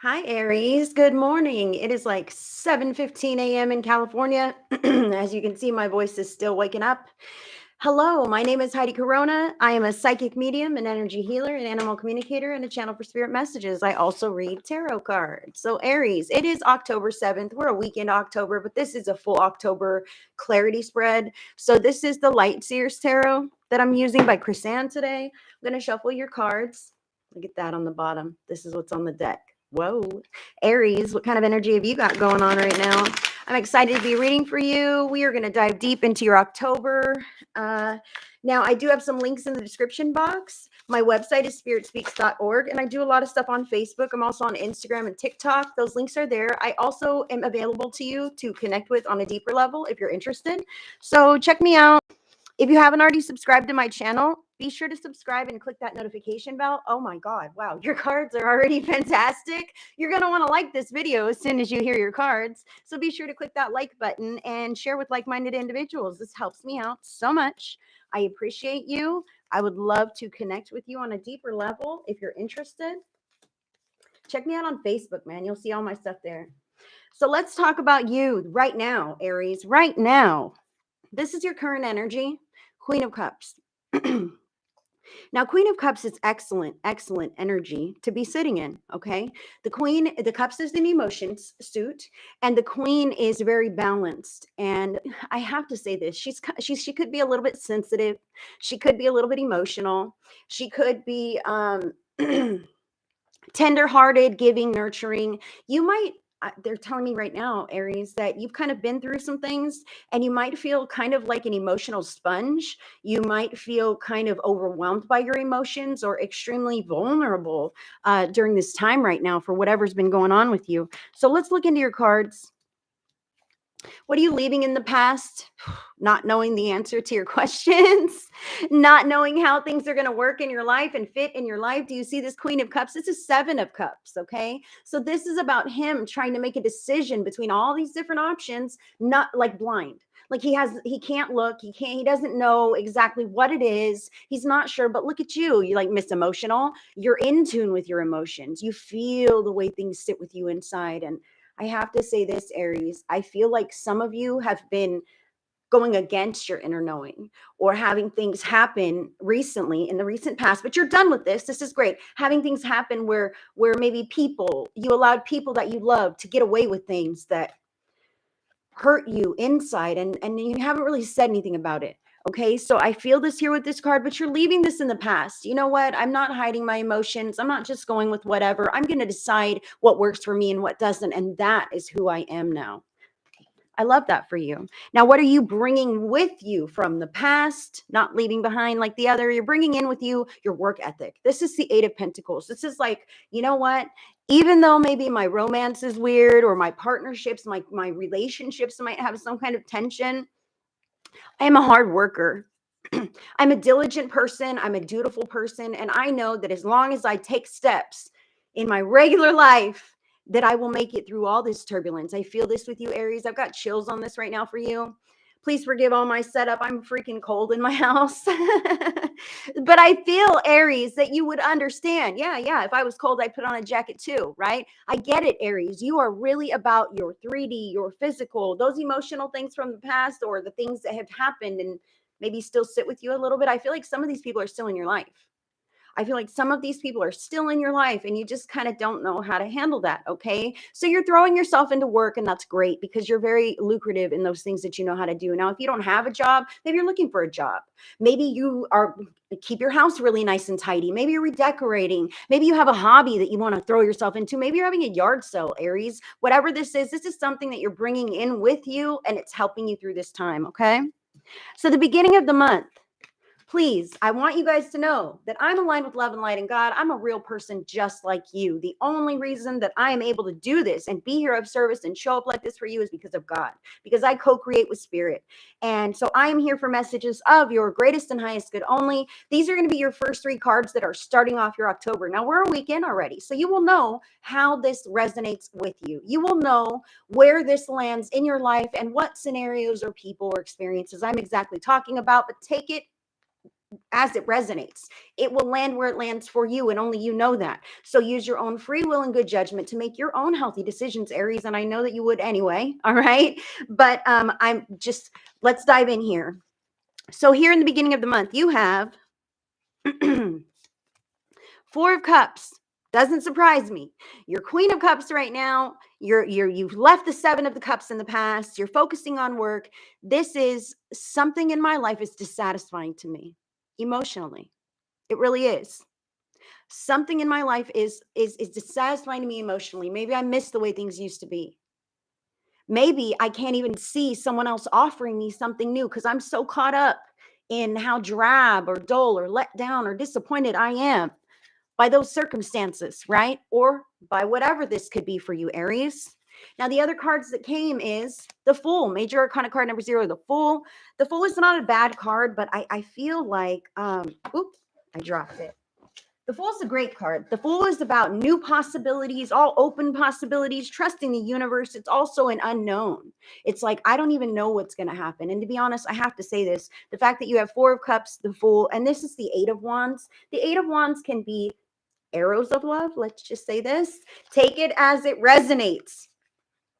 Hi, Aries. Good morning. It is like 7:15 a.m. in California. As you can see, my voice is still waking up. Hello, my name is Heidi Corona. I am a psychic medium, an energy healer, an animal communicator, and a channel for spirit messages. I also read tarot cards. So, Aries, it is October 7th. We're a weekend October, but this is a full October clarity spread. So, this is the Light Seers Tarot that I'm using by Chrisanne today. I'm going to shuffle your cards. Look at that on the bottom. This is what's on the deck. Whoa. Aries, what kind of energy have you got going on right now? I'm excited to be reading for you. We are going to dive deep into your October. Now, I do have some links in the description box. My website is SpiritSpeaks.org, and I do a lot of stuff on Facebook. I'm also on Instagram and TikTok. Those links are there. I also am available to you to connect with on a deeper level if you're interested. So check me out. If you haven't already subscribed to my channel, be sure to subscribe and click that notification bell. Oh my God, wow, your cards are already fantastic. You're going to want to like this video as soon as you hear your cards. So be sure to click that like button and share with like-minded individuals. This helps me out so much. I appreciate you. I would love to connect with you on a deeper level if you're interested. Check me out on Facebook, man. You'll see all my stuff there. So let's talk about you right now, Aries, right now. This is your current energy. Queen of Cups. Now, Queen of Cups is excellent, excellent energy to be sitting in, okay? The Cups is an emotions suit, and the Queen is very balanced. And I have to say this, she could be a little bit sensitive. She could be a little bit emotional. She could be tender-hearted, giving, nurturing. You might they're telling me right now, Aries, that you've kind of been through some things and you might feel kind of like an emotional sponge. You might feel kind of overwhelmed by your emotions or extremely vulnerable during this time right now for whatever's been going on with you. So let's look into your cards. What are you leaving in the past? Not knowing the answer to your questions, not knowing how things are going to work in your life and fit in your life. Do you see this Queen of Cups? It's a Seven of Cups, okay? So this is about him trying to make a decision between all these different options, not like blind. Like he can't look, he doesn't know exactly what it is. He's not sure, but look at you. You like Miss Emotional. You're in tune with your emotions. You feel the way things sit with you inside. And I have to say this, Aries, I feel like some of you have been going against your inner knowing or having things happen recently in the recent past, but you're done with this. This is great. Having things happen where maybe you allowed people that you love to get away with things that hurt you inside and you haven't really said anything about it. Okay, so I feel this here with this card, but you're leaving this in the past. You know what? I'm not hiding my emotions. I'm not just going with whatever. I'm going to decide what works for me and what doesn't. And that is who I am now. I love that for you. Now, what are you bringing with you from the past? Not leaving behind like the other. You're bringing in with you your work ethic. This is the Eight of Pentacles. This is like, you know what? Even though maybe my romance is weird or my partnerships, my relationships might have some kind of tension, I am a hard worker. I'm a diligent person. I'm a dutiful person. And I know that as long as I take steps in my regular life, that I will make it through all this turbulence. I feel this with you, Aries. I've got chills on this right now for you. Please forgive all my setup. I'm freaking cold in my house. But I feel, Aries, that you would understand. Yeah. If I was cold, I'd put on a jacket too, right? I get it, Aries. You are really about your 3D, your physical, those emotional things from the past or the things that have happened and maybe still sit with you a little bit. I feel like some of these people are still in your life. I feel like some of these people are still in your life and you just kind of don't know how to handle that. Okay. So you're throwing yourself into work and that's great because you're very lucrative in those things that you know how to do. Now, if you don't have a job, maybe you're looking for a job. Maybe you are keep your house really nice and tidy. Maybe you're redecorating. Maybe you have a hobby that you want to throw yourself into. Maybe you're having a yard sale, Aries. Whatever this is something that you're bringing in with you and it's helping you through this time. Okay. So the beginning of the month, please, I want you guys to know that I'm aligned with love and light and God. I'm a real person just like you. The only reason that I am able to do this and be here of service and show up like this for you is because of God, because I co-create with spirit. And so I am here for messages of your greatest and highest good only. These are going to be your first three cards that are starting off your October. Now we're a weekend already, so you will know how this resonates with you. You will know where this lands in your life and what scenarios or people or experiences I'm exactly talking about, but take it as it resonates. It will land where it lands for you, and only you know that. So use your own free will and good judgment to make your own healthy decisions, Aries. And I know that you would anyway. All right. But let's dive in here. So here in the beginning of the month, you have Four of Cups. Doesn't surprise me. You're Queen of Cups right now. You've left the Seven of the Cups in the past. You're focusing on work. This is something in my life is dissatisfying to me emotionally. It really is. Something in my life is dissatisfying to me emotionally. Maybe I miss the way things used to be. Maybe I can't even see someone else offering me something new because I'm so caught up in how drab or dull or let down or disappointed I am by those circumstances, right? Or by whatever this could be for you, Aries. Now, the other cards that came is the Fool, Major Arcana card number 0, the Fool. The Fool is not a bad card, but I feel like, oops, I dropped it. The Fool is a great card. The Fool is about new possibilities, all open possibilities, trusting the universe. It's also an unknown. It's like, I don't even know what's going to happen. And to be honest, I have to say this. The fact that you have Four of Cups, the Fool, and this is the Eight of Wands. The Eight of Wands can be arrows of love. Let's just say this. Take it as it resonates.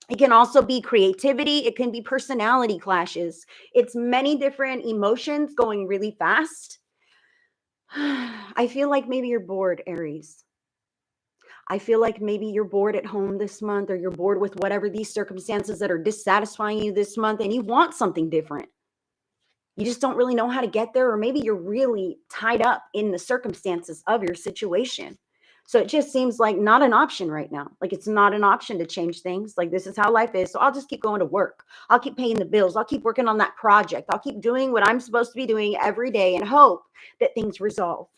It can also be creativity. It can be personality clashes. It's many different emotions going really fast. I feel like maybe you're bored, Aries. I feel like maybe you're bored at home this month, or you're bored with whatever these circumstances that are dissatisfying you this month, and you want something different. You just don't really know how to get there, or maybe you're really tied up in the circumstances of your situation. So it just seems like not an option right now. Like it's not an option to change things. Like this is how life is. So I'll just keep going to work. I'll keep paying the bills. I'll keep working on that project. I'll keep doing what I'm supposed to be doing every day and hope that things resolve.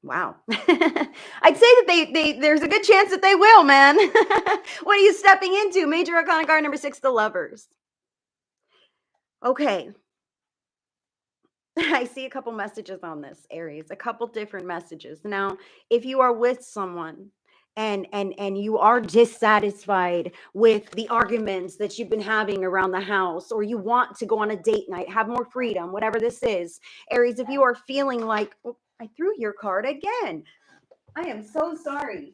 Wow. I'd say that there's a good chance that they will, man. What are you stepping into? Major Arcana card number 6, the Lovers. Okay. I see a couple messages on this, Aries, a couple different messages. Now, if you are with someone and you are dissatisfied with the arguments that you've been having around the house, or you want to go on a date night, have more freedom, whatever this is, Aries, if you are feeling like, oh, I threw your card again. I am so sorry.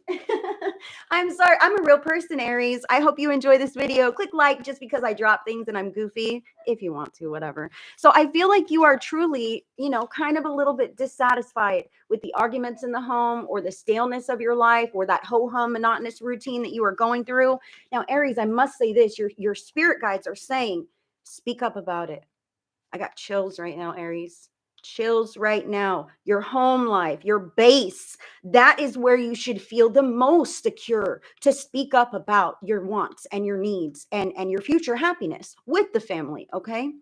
I'm sorry. I'm a real person, Aries. I hope you enjoy this video. Click like just because I drop things and I'm goofy, if you want to, whatever. So I feel like you are truly, kind of a little bit dissatisfied with the arguments in the home, or the staleness of your life, or that ho-hum monotonous routine that you are going through. Now, Aries, I must say this, your spirit guides are saying, speak up about it. I got chills right now, Aries. Chills right now. Your home life, your base, that is where you should feel the most secure to speak up about your wants and your needs and your future happiness with the family. Okay.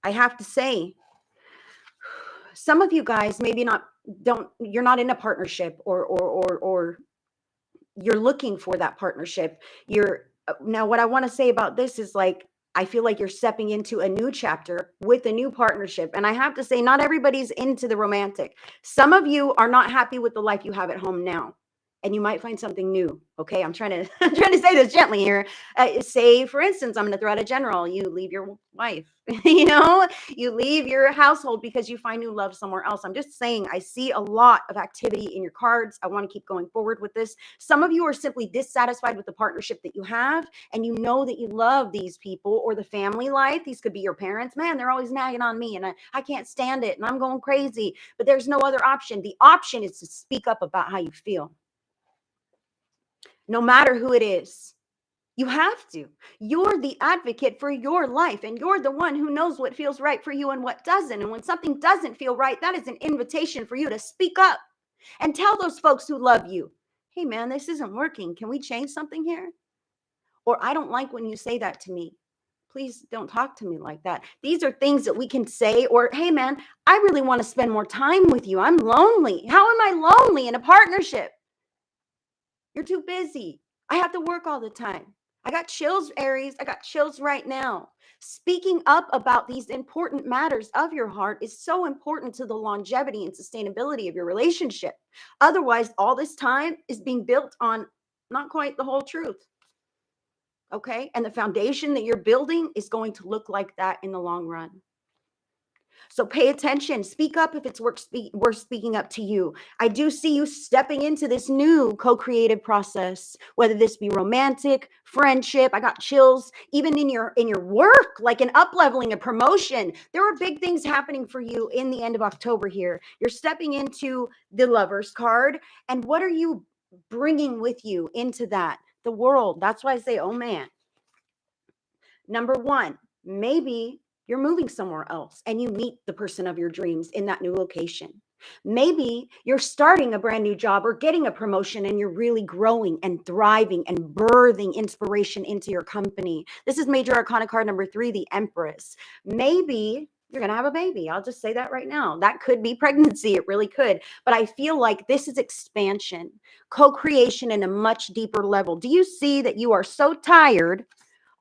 I have to say, some of you guys maybe you're not in a partnership, or you're looking for that partnership. Now what I want to say about this is, like, I feel like you're stepping into a new chapter with a new partnership. And I have to say, not everybody's into the romantic. Some of you are not happy with the life you have at home now, and you might find something new. Okay. I'm trying to say this gently here. Say, for instance, I'm going to throw out a general. You leave your wife, you leave your household because you find new love somewhere else. I'm just saying, I see a lot of activity in your cards. I want to keep going forward with this. Some of you are simply dissatisfied with the partnership that you have, and you know that you love these people, or the family life. These could be your parents. Man, they're always nagging on me, and I can't stand it, and I'm going crazy, but there's no other option. The option is to speak up about how you feel. No matter who it is. You have to. You're the advocate for your life, and you're the one who knows what feels right for you and what doesn't. And when something doesn't feel right, that is an invitation for you to speak up and tell those folks who love you, hey, man, this isn't working. Can we change something here? Or, I don't like when you say that to me. Please don't talk to me like that. These are things that we can say. Or, hey, man, I really want to spend more time with you. I'm lonely. How am I lonely in a partnership? You're too busy. I have to work all the time. I got chills, Aries. I got chills right now. Speaking up about these important matters of your heart is so important to the longevity and sustainability of your relationship. Otherwise, all this time is being built on not quite the whole truth. Okay. And the foundation that you're building is going to look like that in the long run. So pay attention. Speak up if it's worth speaking up to you. I do see you stepping into this new co-creative process, whether this be romantic, friendship. I got chills. Even in your work, like an up leveling, a promotion. There are big things happening for you in the end of October here. You're stepping into the Lover's card, and what are you bringing with you into that? The world. That's why I say, oh man. Number one, maybe you're moving somewhere else and you meet the person of your dreams in that new location. Maybe you're starting a brand new job or getting a promotion and you're really growing and thriving and birthing inspiration into your company. This is Major Arcana card number 3, the Empress. Maybe you're going to have a baby. I'll just say that right now. That could be pregnancy. It really could. But I feel like this is expansion, co-creation in a much deeper level. Do you see that you are so tired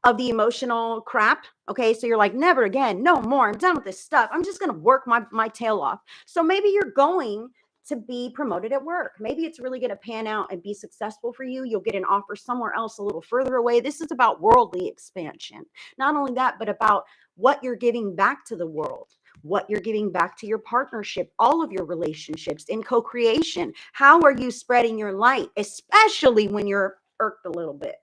of the emotional crap? Okay, so you're like, never again, no more, I'm done with this stuff, I'm just going to work my tail off. So maybe you're going to be promoted at work. Maybe it's really going to pan out and be successful for you. You'll get an offer somewhere else a little further away. This is about worldly expansion. Not only that, but about what you're giving back to the world, what you're giving back to your partnership, all of your relationships in co-creation. How are you spreading your light, especially when you're irked a little bit?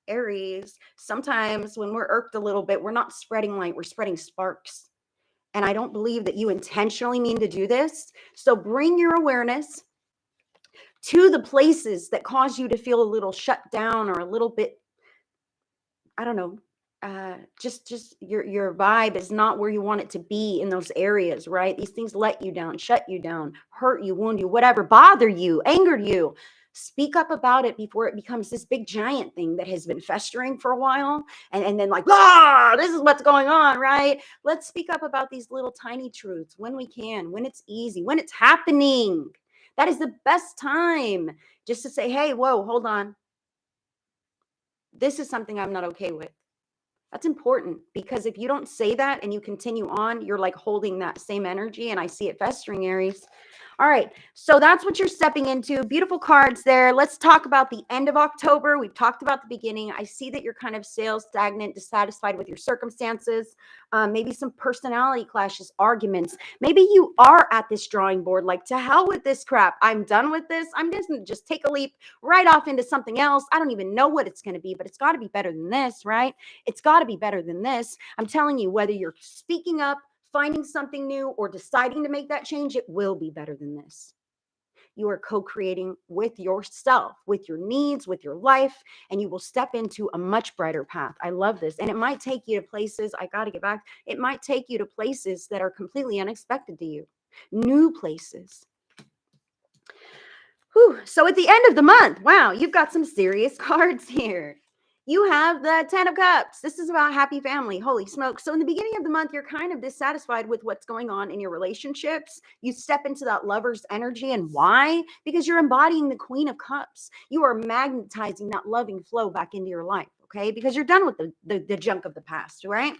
Aries, sometimes when we're irked a little bit, we're not spreading light, we're spreading sparks. And I don't believe that you intentionally mean to do this. So bring your awareness to the places that cause you to feel a little shut down or a little bit, I don't know, just your vibe is not where you want it to be in those areas, right? These things let you down, shut you down, hurt you, wound you, whatever, bother you, angered you. Speak up about it before it becomes this big giant thing that has been festering for a while. And then like, this is what's going on, right? Let's speak up about these little tiny truths when we can, when it's easy, when it's happening. That is the best time just to say, hey, whoa, hold on. This is something I'm not okay with. That's important, because if you don't say that and you continue on, you're like holding that same energy, and I see it festering, Aries. All right, so that's what you're stepping into. Beautiful cards there. Let's talk about the end of October. We've talked about the beginning. I see that you're kind of stale, stagnant, dissatisfied with your circumstances. Maybe some personality clashes, arguments. Maybe you are at this drawing board, like, to hell with this crap. I'm done with this. I'm just going to just take a leap right off into something else. I don't even know what it's going to be, but it's got to be better than this, right? It's got to be better than this. I'm telling you, whether you're speaking up, finding something new, or deciding to make that change, it will be better than this. You are co-creating with yourself, with your needs, with your life, and you will step into a much brighter path. I love this. And it might take you to places, I got to get back, it might take you to places that are completely unexpected to you, new places. Whew. So at the end of the month, wow, you've got some serious cards here. You have the 10 of Cups. This is about happy family. Holy smoke. So in the beginning of the month, you're kind of dissatisfied with what's going on in your relationships. You step into that lover's energy. And why? Because you're embodying the Queen of Cups. You are magnetizing that loving flow back into your life, okay? Because you're done with the junk of the past, right?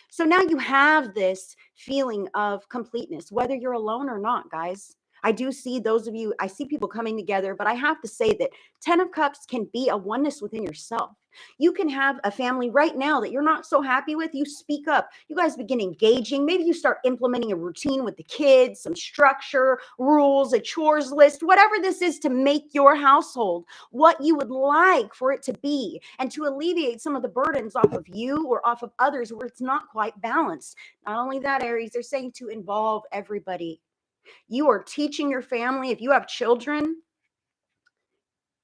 So now you have this feeling of completeness, whether you're alone or not, guys. I do see those of you, I see people coming together, but I have to say that 10 of Cups can be a oneness within yourself. You can have a family right now that you're not so happy with. You speak up. You guys begin engaging. Maybe you start implementing a routine with the kids, some structure, rules, a chores list, whatever this is to make your household what you would like for it to be, and to alleviate some of the burdens off of you or off of others where it's not quite balanced. Not only that, Aries, they're saying to involve everybody. You are teaching your family, if you have children,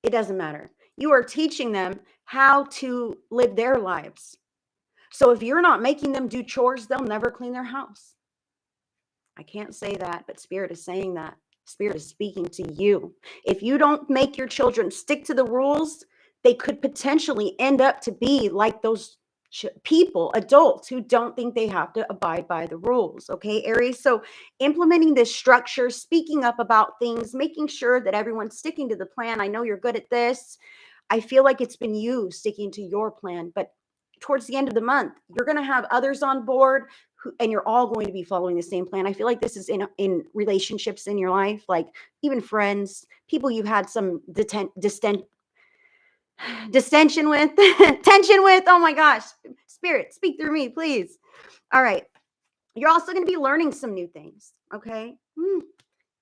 it doesn't matter. You are teaching them how to live their lives. So if you're not making them do chores, they'll never clean their house. I can't say that, but Spirit is saying that. Spirit is speaking to you. If you don't make your children stick to the rules, they could potentially end up to be like those people, adults who don't think they have to abide by the rules. Okay, Aries. So implementing this structure, speaking up about things, making sure that everyone's sticking to the plan. I know you're good at this. I feel like it's been you sticking to your plan, but towards the end of the month, you're going to have others on board and you're all going to be following the same plan. I feel like this is in relationships in your life, like even friends, people you've had some distant Distension with, tension with, oh my gosh, Spirit, speak through me, please. All right. You're also going to be learning some new things. Okay.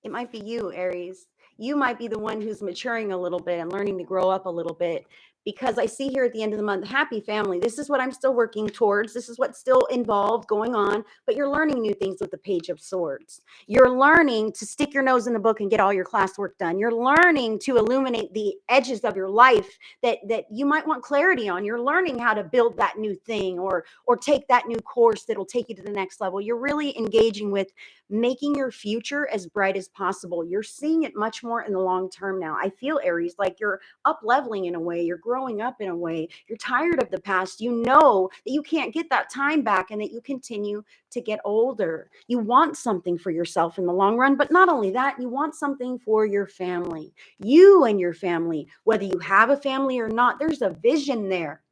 It might be you, Aries. You might be the one who's maturing a little bit and learning to grow up a little bit, because I see here at the end of the month, happy family. This is what I'm still working towards. This is what's still involved going on, but you're learning new things with the Page of Swords. You're learning to stick your nose in the book and get all your classwork done. You're learning to illuminate the edges of your life that you might want clarity on. You're learning how to build that new thing or take that new course that'll take you to the next level. You're really engaging with making your future as bright as possible. You're seeing it much more in the long term now. I feel, Aries, like you're up leveling in a way, you're growing up in a way, you're tired of the past. You know that you can't get that time back and that you continue to get older. You want something for yourself in the long run, but not only that, you want something for your family. You and your family, whether you have a family or not, there's a vision there.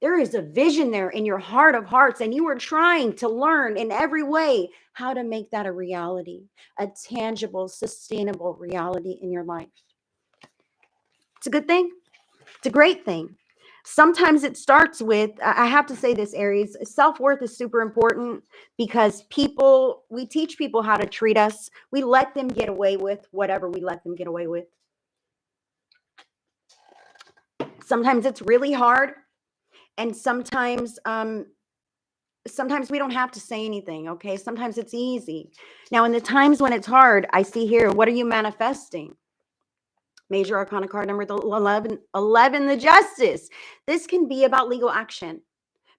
There is a vision there in your heart of hearts, and you are trying to learn in every way how to make that a reality, a tangible, sustainable reality in your life. It's a good thing. It's a great thing. Sometimes it starts with, I have to say this, Aries, self-worth is super important, because we teach people how to treat us. We let them get away with whatever we let them get away with. Sometimes it's really hard. And sometimes we don't have to say anything, okay? Sometimes it's easy. Now, in the times when it's hard, I see here, what are you manifesting? Major Arcana card number 11, the Justice. This can be about legal action.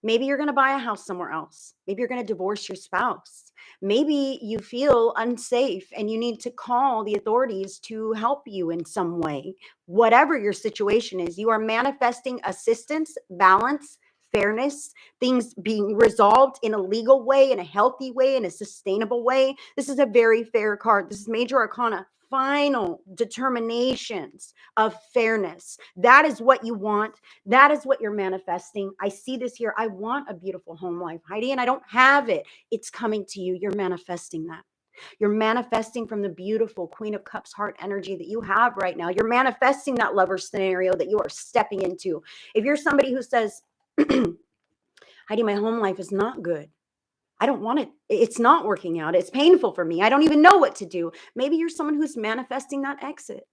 Maybe you're going to buy a house somewhere else. Maybe you're going to divorce your spouse. Maybe you feel unsafe and you need to call the authorities to help you in some way. Whatever your situation is, you are manifesting assistance, balance, fairness, things being resolved in a legal way, in a healthy way, in a sustainable way. This is a very fair card. This is Major Arcana. Final determinations of fairness. That is what you want. That is what you're manifesting. I see this here. I want a beautiful home life, Heidi, and I don't have it. It's coming to you. You're manifesting that. You're manifesting from the beautiful Queen of Cups heart energy that you have right now. You're manifesting that lover scenario that you are stepping into. If you're somebody who says, Heidi, my home life is not good. I don't want it. It's not working out. It's painful for me. I don't even know what to do. Maybe you're someone who's manifesting that exit.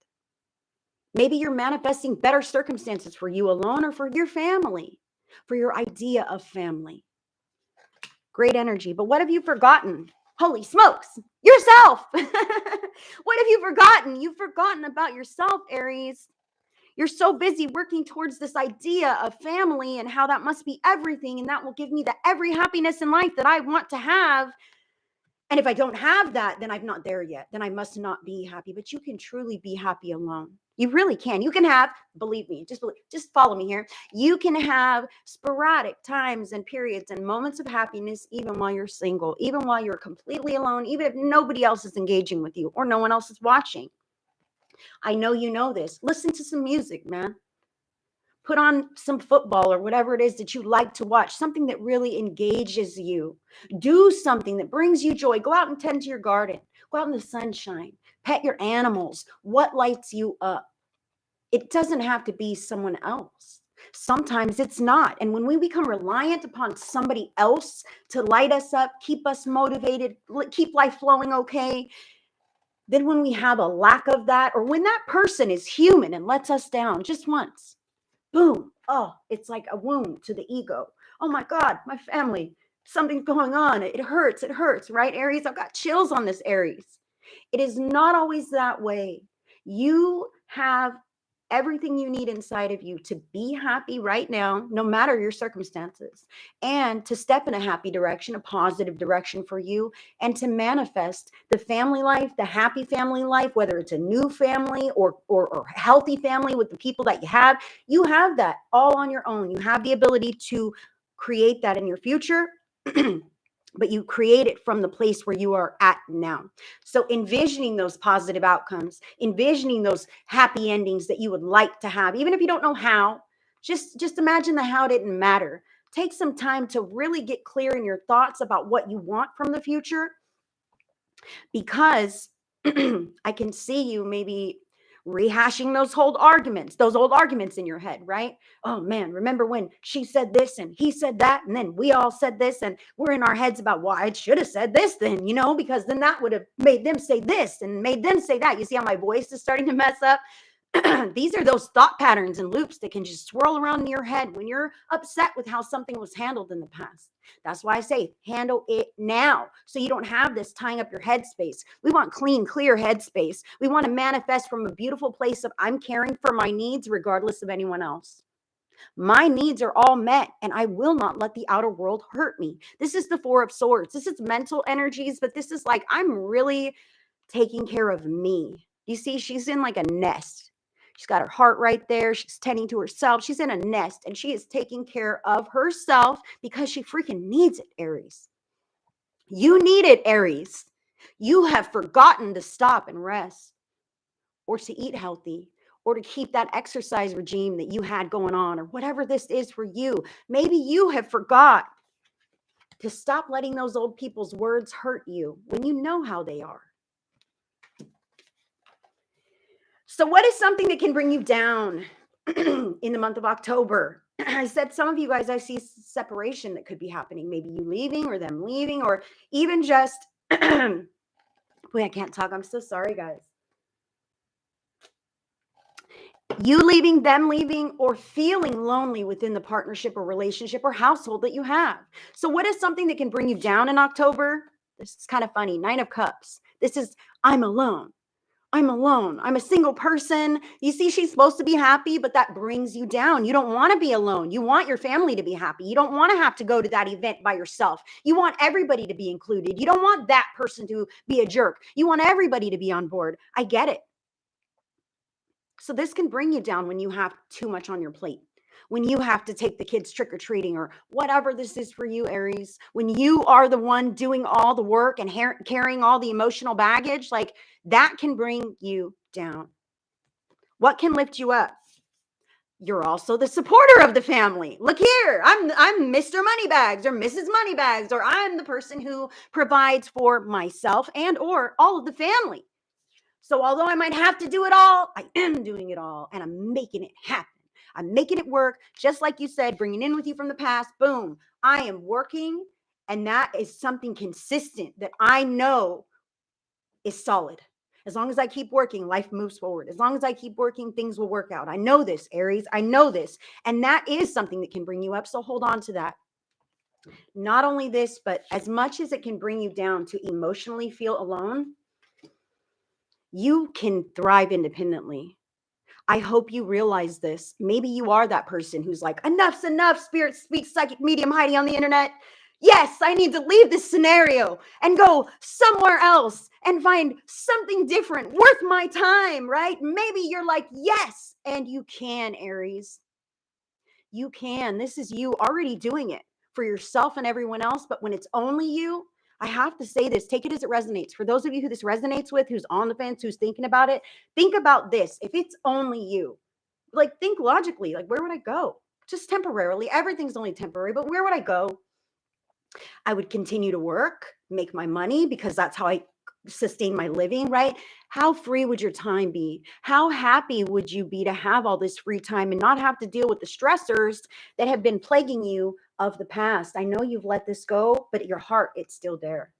Maybe you're manifesting better circumstances for you alone or for your family, for your idea of family. Great energy. But what have you forgotten? Holy smokes, yourself. What have you forgotten? You've forgotten about yourself, Aries. You're so busy working towards this idea of family and how that must be everything, and that will give me the every happiness in life that I want to have. And if I don't have that, then I'm not there yet. Then I must not be happy. But you can truly be happy alone. You really can. You can have, believe me, just follow me here. You can have sporadic times and periods and moments of happiness, even while you're single, even while you're completely alone, even if nobody else is engaging with you or no one else is watching. I know you know this. Listen to some music, man. Put on some football or whatever it is that you like to watch, something that really engages you. Do something that brings you joy. Go out and tend to your garden. Go out in the sunshine. Pet your animals. What lights you up? It doesn't have to be someone else. Sometimes it's not. And when we become reliant upon somebody else to light us up, keep us motivated, keep life flowing okay, then when we have a lack of that, or when that person is human and lets us down just once, boom. Oh, it's like a wound to the ego. Oh my God, my family, something's going on. It hurts, right, Aries? I've got chills on this, Aries. It is not always that way. You have everything you need inside of you to be happy right now, no matter your circumstances, and to step in a happy direction, a positive direction for you, and to manifest the family life, the happy family life, whether it's a new family or healthy family with the people that you have that all on your own. You have the ability to create that in your future. But you create it from the place where you are at now. So envisioning those positive outcomes, envisioning those happy endings that you would like to have, even if you don't know how, just imagine the how didn't matter. Take some time to really get clear in your thoughts about what you want from the future, because I can see you maybe rehashing those old arguments in your head, right? Oh man, remember when she said this and he said that, and then we all said this, and we're in our heads about, well, I should have said this then, because then that would have made them say this and made them say that. You see how my voice is starting to mess up? These are those thought patterns and loops that can just swirl around in your head when you're upset with how something was handled in the past. That's why I say handle it now, so you don't have this tying up your headspace. We want clean, clear headspace. We want to manifest from a beautiful place of I'm caring for my needs regardless of anyone else. My needs are all met, and I will not let the outer world hurt me. This is the Four of Swords. This is mental energies, but this is like I'm really taking care of me. You see, she's in like a nest. She's got her heart right there. She's tending to herself. She's in a nest, and she is taking care of herself because she freaking needs it, Aries. You need it, Aries. You have forgotten to stop and rest, or to eat healthy, or to keep that exercise regime that you had going on, or whatever this is for you. Maybe you have forgot to stop letting those old people's words hurt you when you know how they are. So what is something that can bring you down in the month of October? I said some of you guys, I see separation that could be happening. Maybe you leaving or them leaving, or even just, boy, I can't talk. I'm so sorry, guys. You leaving, them leaving, or feeling lonely within the partnership or relationship or household that you have. So what is something that can bring you down in October? This is kind of funny. 9 of Cups. This is, I'm alone. I'm alone. I'm a single person. You see, she's supposed to be happy, but that brings you down. You don't want to be alone. You want your family to be happy. You don't want to have to go to that event by yourself. You want everybody to be included. You don't want that person to be a jerk. You want everybody to be on board. I get it. So this can bring you down when you have too much on your plate. When you have to take the kids trick-or-treating, or whatever this is for you, Aries, when you are the one doing all the work and carrying all the emotional baggage, like that can bring you down. What can lift you up? You're also the supporter of the family. Look here, I'm Mr. Moneybags or Mrs. Moneybags, or I'm the person who provides for myself and or all of the family. So although I might have to do it all, I am doing it all, and I'm making it happen. I'm making it work, just like you said, bringing in with you from the past. Boom. I am working, and that is something consistent that I know is solid. As long as I keep working, life moves forward. As long as I keep working, things will work out. I know this, Aries. I know this. And that is something that can bring you up. So hold on to that. Not only this, but as much as it can bring you down to emotionally feel alone, you can thrive independently. I hope you realize this. Maybe you are that person who's like, enough's enough, spirit speaks, psychic medium Heidi on the internet. Yes, I need to leave this scenario and go somewhere else and find something different worth my time, right? Maybe you're like, yes, and you can, Aries. You can. This is you already doing it for yourself and everyone else. But when it's only you, I have to say this, take it as it resonates. For those of you who this resonates with, who's on the fence, who's thinking about it, think about this. If it's only you, like think logically, like where would I go? Just temporarily. Everything's only temporary, but where would I go? I would continue to work, make my money, because that's how I sustain my living, right? How free would your time be? How happy would you be to have all this free time and not have to deal with the stressors that have been plaguing you of the past? I know you've let this go, but your heart, it's still there.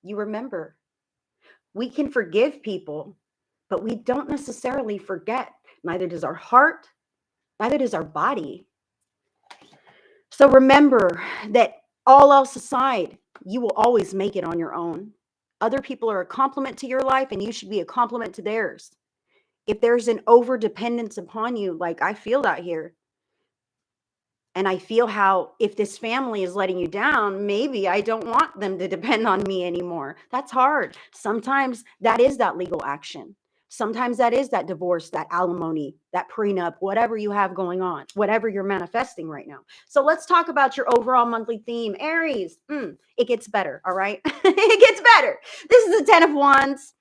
You remember. We can forgive people, but we don't necessarily forget. Neither does our heart, neither does our body. So remember that all else aside, you will always make it on your own. Other people are a complement to your life, and you should be a complement to theirs. If there's an over dependence upon you, like I feel that here, and I feel how if this family is letting you down, maybe I don't want them to depend on me anymore. That's hard. Sometimes that is that legal action. Sometimes that is that divorce, that alimony, that prenup, whatever you have going on, whatever you're manifesting right now. So let's talk about your overall monthly theme. Aries, it gets better, all right? It gets better. This is the 10 of Wands.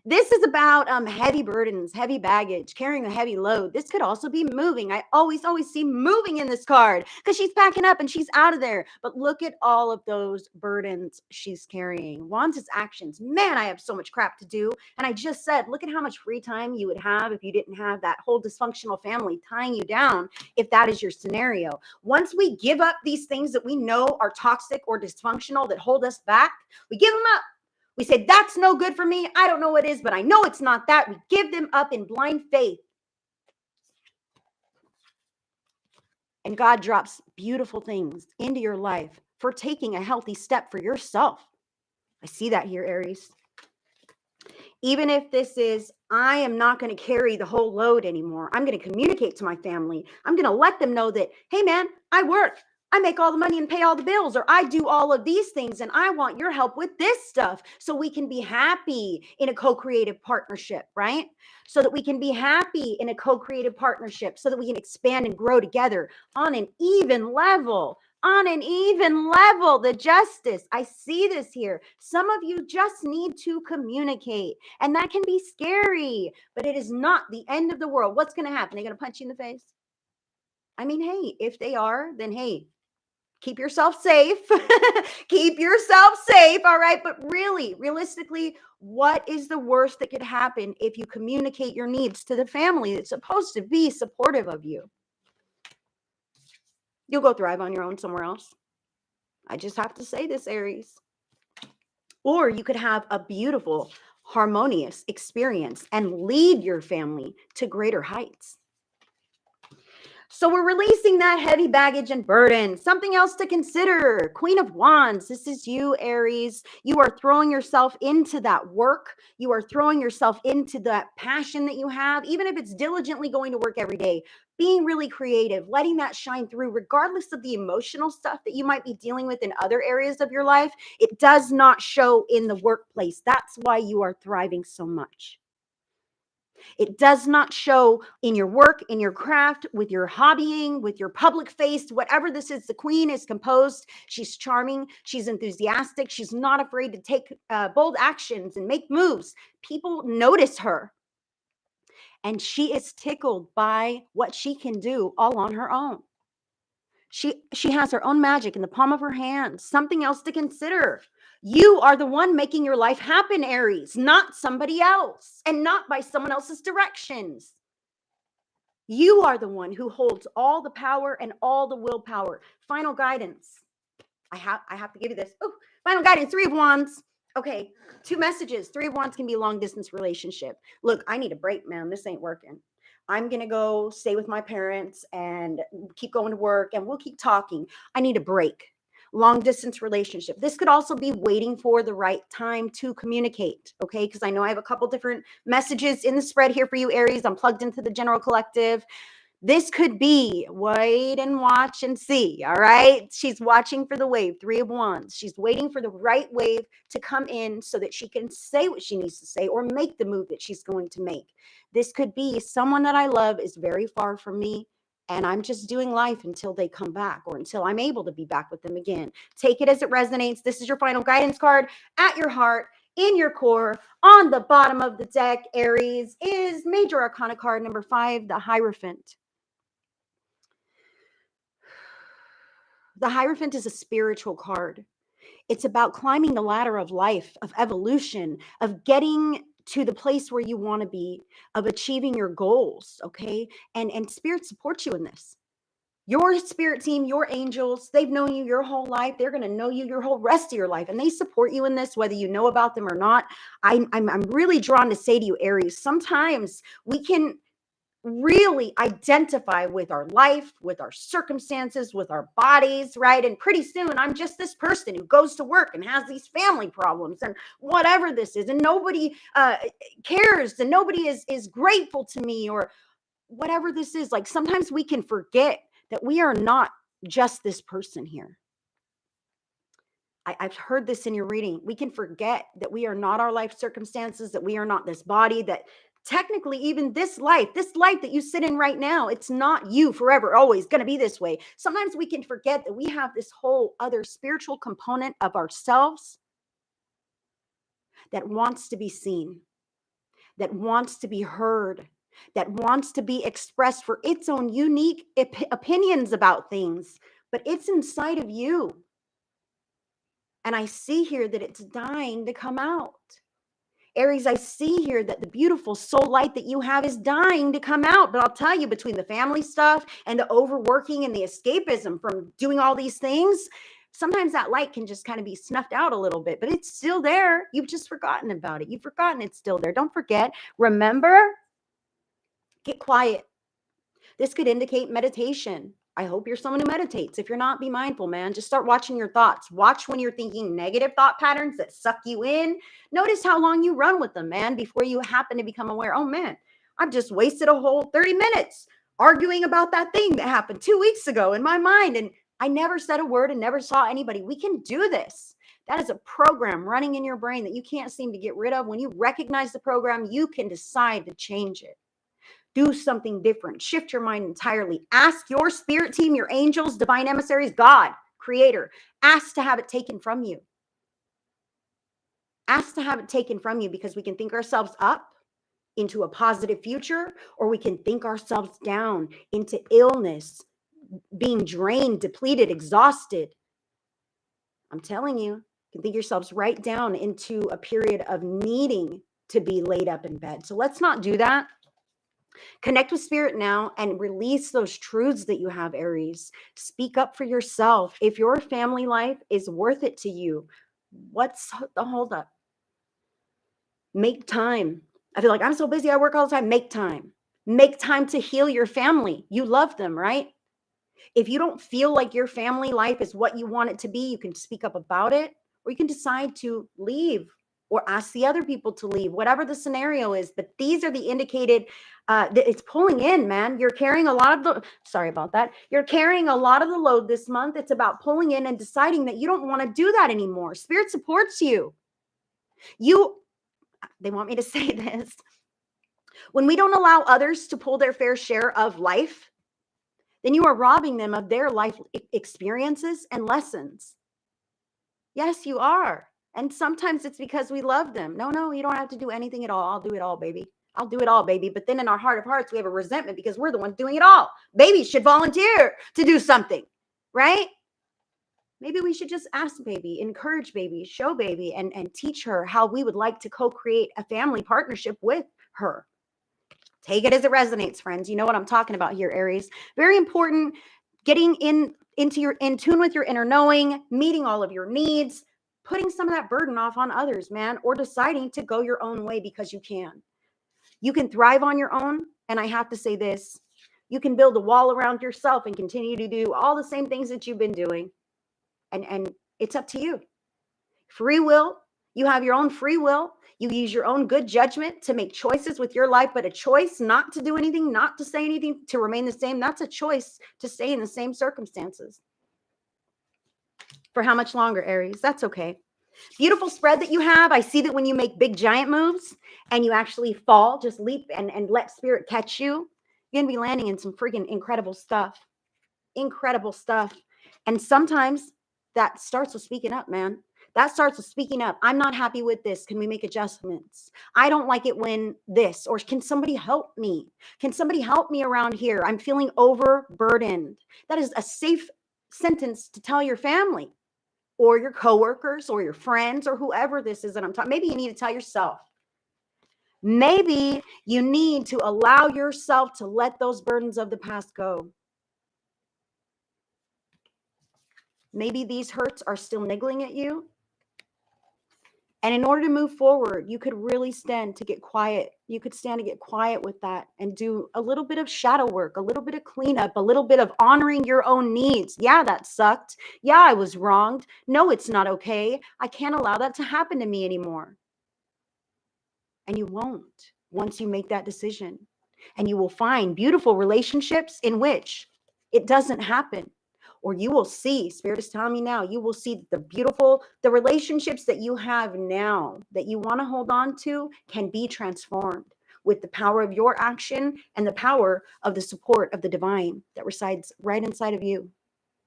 This is about heavy burdens, heavy baggage, carrying a heavy load. This could also be moving. I always see moving in this card because she's packing up and she's out of there. But look at all of those burdens she's carrying. Wands is actions. Man, I have so much crap to do. And I just said, look at how much free time you would have if you didn't have that whole dysfunctional family tying you down, if that is your scenario. Once we give up these things that we know are toxic or dysfunctional that hold us back, we give them up. We say, that's no good for me. I don't know what is, but I know it's not that. We give them up in blind faith. And God drops beautiful things into your life for taking a healthy step for yourself. I see that here, Aries. Even if this is, I am not going to carry the whole load anymore. I'm going to communicate to my family. I'm going to let them know that, hey, man, I work. I make all the money and pay all the bills, or I do all of these things, and I want your help with this stuff so we can be happy in a co-creative partnership, right? So that we can be happy in a co-creative partnership, so that we can expand and grow together on an even level. On an even level, the justice. I see this here. Some of you just need to communicate, and that can be scary, but it is not the end of the world. What's going to happen? They're going to punch you in the face? I mean, hey, if they are, then hey, keep yourself safe. Keep yourself safe. All right. But really, realistically, what is the worst that could happen if you communicate your needs to the family that's supposed to be supportive of you? You'll go thrive on your own somewhere else. I just have to say this, Aries. Or you could have a beautiful, harmonious experience and lead your family to greater heights. So we're releasing that heavy baggage and burden. Something else to consider. Queen of Wands. This is you, Aries. You are throwing yourself into that work. You are throwing yourself into that passion that you have, even if it's diligently going to work every day. Being really creative, letting that shine through, regardless of the emotional stuff that you might be dealing with in other areas of your life. It does not show in the workplace. That's why you are thriving so much. It does not show in your work, in your craft, with your hobbying, with your public face, whatever this is. The queen is composed. She's charming. She's enthusiastic. She's not afraid to take bold actions and make moves. People notice her. And she is tickled by what she can do all on her own. She has her own magic in the palm of her hand. Something else to consider. You are the one making your life happen, Aries, not somebody else, and not by someone else's directions. You are the one who holds all the power and all the willpower. Final guidance. I have to give you this. Oh, final guidance, 3 of Wands. Okay, 2 messages. 3 of Wands can be a long distance relationship. Look, I need a break, man. This ain't working. I'm going to go stay with my parents and keep going to work, and we'll keep talking. I need a break. Long distance relationship. This could also be waiting for the right time to communicate. Okay. Because I know I have a couple different messages in the spread here for you, Aries. I'm plugged into the general collective. This could be wait and watch and see. All right. She's watching for the wave. 3 of Wands. She's waiting for the right wave to come in so that she can say what she needs to say or make the move that she's going to make. This could be someone that I love is very far from me, and I'm just doing life until they come back or until I'm able to be back with them again. Take it as it resonates. This is your final guidance card at your heart, in your core. On the bottom of the deck, Aries, is Major Arcana card number 5, the Hierophant. The Hierophant is a spiritual card. It's about climbing the ladder of life, of evolution, of getting to the place where you want to be, of achieving your goals, okay? And spirit supports you in this. Your spirit team, your angels, they've known you your whole life. They're going to know you your whole rest of your life, and they support you in this, whether you know about them or not. I'm really drawn to say to you, Aries, sometimes we can really identify with our life, with our circumstances, with our bodies, right? And pretty soon I'm just this person who goes to work and has these family problems and whatever this is, and nobody cares, and nobody is grateful to me, or whatever this is. Like, sometimes we can forget that we are not just this person here. I've heard this in your reading. We can forget that we are not our life circumstances, that we are not this body, that technically even this life that you sit in right now, it's not you forever, always going to be this way. Sometimes we can forget that we have this whole other spiritual component of ourselves that wants to be seen. that wants to be heard, that wants to be expressed for its own unique opinions about things, but it's inside of you. And I see here that it's dying to come out. Aries, I see here that the beautiful soul light that you have is dying to come out. But I'll tell you, between the family stuff and the overworking and the escapism from doing all these things, sometimes that light can just kind of be snuffed out a little bit, but it's still there. You've just forgotten about it. You've forgotten it's still there. Don't forget. Remember, get quiet. This could indicate meditation. I hope you're someone who meditates. If you're not, be mindful, man. Just start watching your thoughts. Watch when you're thinking negative thought patterns that suck you in. Notice how long you run with them, man, before you happen to become aware. Oh, man, I've just wasted a whole 30 minutes arguing about that thing that happened 2 weeks ago in my mind. And I never said a word and never saw anybody. We can do this. That is a program running in your brain that you can't seem to get rid of. When you recognize the program, you can decide to change it. Do something different. Shift your mind entirely. Ask your spirit team, your angels, divine emissaries, God, creator. Ask to have it taken from you. Ask to have it taken from you, because we can think ourselves up into a positive future, or we can think ourselves down into illness, being drained, depleted, exhausted. I'm telling you, you can think yourselves right down into a period of needing to be laid up in bed. So let's not do that. Connect with spirit now and release those truths that you have, Aries. Speak up for yourself. If your family life is worth it to you, what's the holdup? Make time. I feel like I'm so busy, I work all the time. Make time. Make time to heal your family. You love them, right? If you don't feel like your family life is what you want it to be, you can speak up about it, or you can decide to leave or ask the other people to leave, whatever the scenario is. But these are the indicated, it's pulling in, man. You're carrying a lot of the, sorry about that. You're carrying a lot of the load this month. It's about pulling in and deciding that you don't want to do that anymore. Spirit supports you. They want me to say this. When we don't allow others to pull their fair share of life, then you are robbing them of their life experiences and lessons. Yes, you are. And sometimes it's because we love them. No, you don't have to do anything at all. I'll do it all, baby. I'll do it all, baby. But then in our heart of hearts, we have a resentment because we're the ones doing it all. Babies should volunteer to do something, right? Maybe we should just ask baby, encourage baby, show baby, and teach her how we would like to co-create a family partnership with her. Take it as it resonates, friends. You know what I'm talking about here, Aries. Very important. Getting in tune with your inner knowing, meeting all of your needs, putting some of that burden off on others, man, or deciding to go your own way because you can. You can thrive on your own. And I have to say this, you can build a wall around yourself and continue to do all the same things that you've been doing. And it's up to you. Free will. You have your own free will. You use your own good judgment to make choices with your life, but a choice not to do anything, not to say anything, to remain the same, that's a choice to stay in the same circumstances. For how much longer, Aries? That's okay. Beautiful spread that you have. I see that when you make big giant moves and you actually fall, just leap and let spirit catch you, you're going to be landing in some freaking incredible stuff. Incredible stuff. And sometimes that starts with speaking up, man. That starts with speaking up. I'm not happy with this. Can we make adjustments? I don't like it when this, or can somebody help me? Can somebody help me around here? I'm feeling overburdened. That is a safe sentence to tell your family or your coworkers or your friends or whoever this is that I'm talking. Maybe you need to tell yourself. Maybe you need to allow yourself to let those burdens of the past go. Maybe these hurts are still niggling at you. And in order to move forward, you could really stand to get quiet. You could stand to get quiet with that and do a little bit of shadow work, a little bit of cleanup, a little bit of honoring your own needs. Yeah, that sucked. Yeah, I was wronged. No, it's not okay. I can't allow that to happen to me anymore. And you won't once you make that decision. And you will find beautiful relationships in which it doesn't happen. Or you will see, Spirit is telling me now, you will see the relationships that you have now that you want to hold on to can be transformed with the power of your action and the power of the support of the divine that resides right inside of you.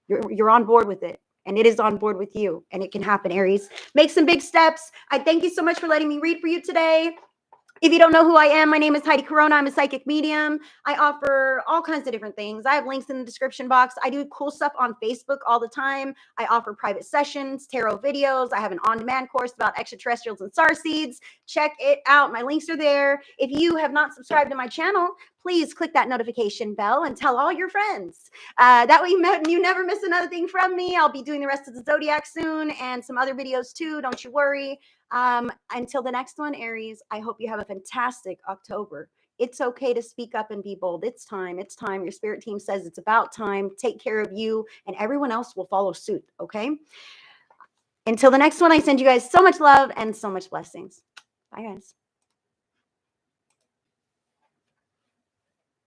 You're on board with it, and it is on board with you, and it can happen, Aries. Make some big steps. I thank you so much for letting me read for you today. If you don't know who I am, my name is Heidi Corona. I'm a psychic medium. I offer all kinds of different things. I have links in the description box. I do cool stuff on Facebook all the time. I offer private sessions, tarot videos. I have an on-demand course about extraterrestrials and star seeds. Check it out. My links are there. If you have not subscribed to my channel, please click that notification bell and tell all your friends. That way you never miss another thing from me. I'll be doing the rest of the Zodiac soon and some other videos too. Don't you worry. Until the next one, Aries, I hope you have a fantastic October. It's okay to speak up and be bold. It's time. It's time. Your spirit team says it's about time. Take care of you, and everyone else will follow suit. Okay? Until the next one, I send you guys so much love and so much blessings. Bye, guys.